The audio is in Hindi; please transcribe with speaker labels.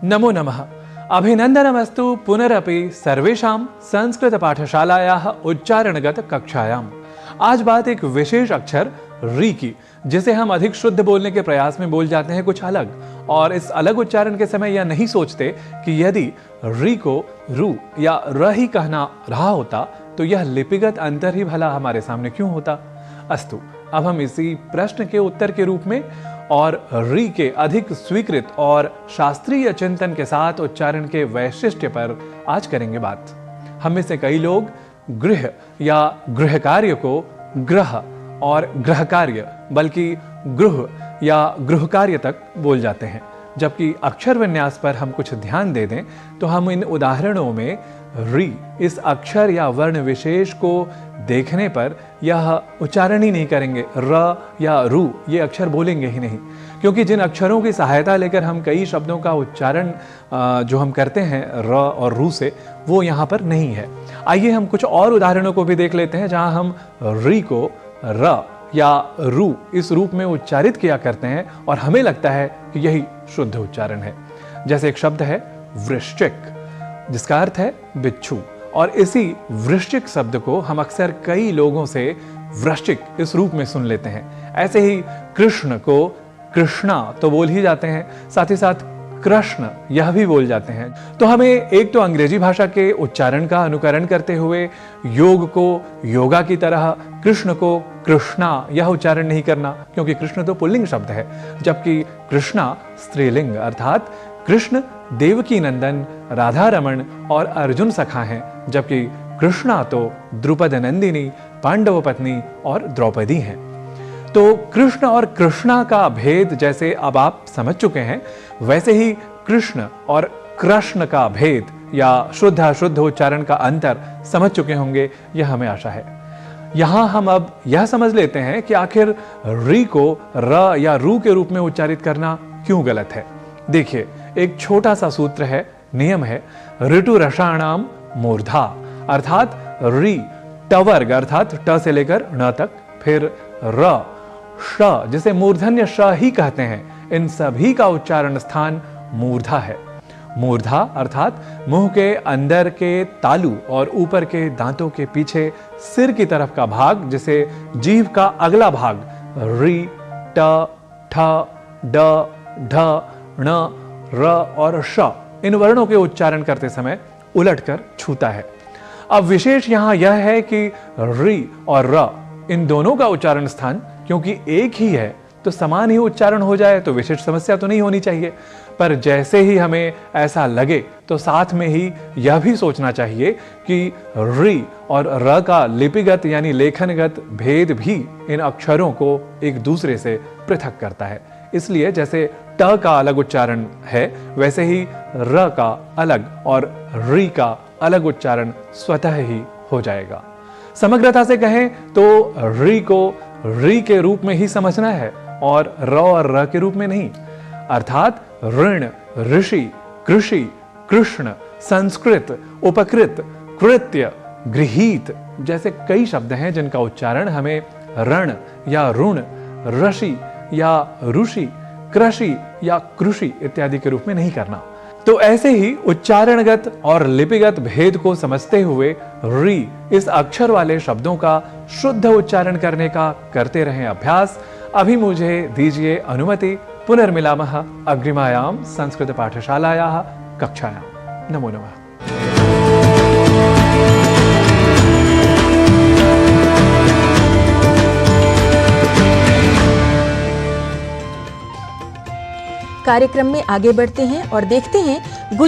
Speaker 1: नमो नमः। अभिनंदनमस्तु पुनरपि सर्वेषां संस्कृत पाठशालायाः उच्चारणगत कक्षायाम्। आज बात एक विशेष अक्षर री की, जिसे हम अधिक शुद्ध बोलने के प्रयास में बोल जाते हैं कुछ अलग, और इस अलग उच्चारण के समय यह नहीं सोचते कि यदि री को रू या र ही कहना रहा होता तो यह लिपिगत अंतर ही भला हमारे सामने क्यों होता। अस्तु, अब हम इसी प्रश्न के उत्तर के रूप में और री के अधिक स्वीकृत और शास्त्रीय चिंतन के साथ उच्चारण के वैशिष्ट्य पर आज करेंगे बात। हम में से कई लोग गृह या गृह कार्य को ग्रह और ग्रह कार्य बल्कि गृह या गृह कार्य तक बोल जाते हैं, जबकि अक्षर विन्यास पर हम कुछ ध्यान दे दें तो हम इन उदाहरणों में री इस अक्षर या वर्ण विशेष को देखने पर यह उच्चारण ही नहीं करेंगे, र या रू ये अक्षर बोलेंगे ही नहीं, क्योंकि जिन अक्षरों की सहायता लेकर हम कई शब्दों का उच्चारण जो हम करते हैं र और रू से, वो यहाँ पर नहीं है। आइए हम कुछ और उदाहरणों को भी देख लेते हैं जहाँ हम री को र या रू इस रूप में उच्चारित किया करते हैं और हमें लगता है कि यही शुद्ध उच्चारण है। जैसे एक शब्द है वृश्चिक, जिसका अर्थ है बिच्छू, और इसी वृश्चिक शब्द को हम अक्सर कई लोगों से वृश्चिक इस रूप में सुन लेते हैं। ऐसे ही कृष्ण को कृष्णा तो बोल ही जाते हैं, साथ ही साथ कृष्ण यह भी बोल जाते हैं। तो हमें एक तो अंग्रेजी भाषा के उच्चारण का अनुकरण करते हुए योग को योगा की तरह, कृष्ण को कृष्णा यह उच्चारण नहीं करना, क्योंकि कृष्ण तो पुल्लिंग शब्द है, जबकि कृष्णा स्त्रीलिंग, अर्थात कृष्ण देवकी नंदन, राधा रमण और अर्जुन सखा हैं, जबकि कृष्णा तो द्रुपद नंदिनी, पांडव पत्नी और द्रौपदी हैं। तो कृष्ण और कृष्णा का भेद जैसे अब आप समझ चुके हैं, वैसे ही कृष्ण और कृष्ण का भेद या शुद्ध अशुद्ध उच्चारण का अंतर समझ चुके होंगे, यह हमें आशा है। यहां हम अब यह समझ लेते हैं कि आखिर री को र या रू के रूप में उच्चारित करना क्यों गलत है। देखिए, एक छोटा सा सूत्र है, नियम है, ऋतु रसाणाम मूर्धा, अर्थात री टवर्ग अर्थात ट से लेकर न तक, फिर र श जिसे मूर्धन्य श ही कहते हैं, इन सभी का उच्चारण स्थान मूर्धा है। मूर्धा अर्थात मुंह के अंदर के तालू और ऊपर के दांतों के पीछे सिर की तरफ का भाग, जिसे जीभ का अगला भाग री, ट, ठ, ड, ढ, ण, र और श इन वर्णों के उच्चारण करते समय उलटकर छूता है। अब विशेष यहां यह है कि री और र इन दोनों का उच्चारण स्थान क्योंकि एक ही है तो समान ही उच्चारण हो जाए तो विशेष समस्या तो नहीं होनी चाहिए, पर जैसे ही हमें ऐसा लगे तो साथ में ही यह भी सोचना चाहिए कि री और र का लिपिगत यानी लेखनगत भेद भी इन अक्षरों को एक दूसरे से पृथक करता है। इसलिए जैसे ट का अलग उच्चारण है, वैसे ही र का अलग और री का अलग उच्चारण स्वतः ही हो जाएगा। समग्रता से कहें तो री को री के रूप में ही समझना है और र और र के रूप में नहीं, अर्थात ऋण, ऋषि, कृषि, कृष्ण, संस्कृत, उपकृत, कृत्य, गृहीत जैसे कई शब्द हैं जिनका उच्चारण हमें रण या ऋण, ऋषि या ऋषि, कृषि या कृषि इत्यादि के रूप में नहीं करना। तो ऐसे ही उच्चारणगत और लिपिगत भेद को समझते हुए री इस अक्षर वाले शब्दों का शुद्ध उच्चारण करने का करते रहें अभ्यास। अभी मुझे दीजिए अनुमति, पुनर्मिलामः अग्रिमायां संस्कृत पाठशालायाः कक्षायां। नमो नमः।
Speaker 2: कार्यक्रम में आगे बढ़ते हैं और देखते हैं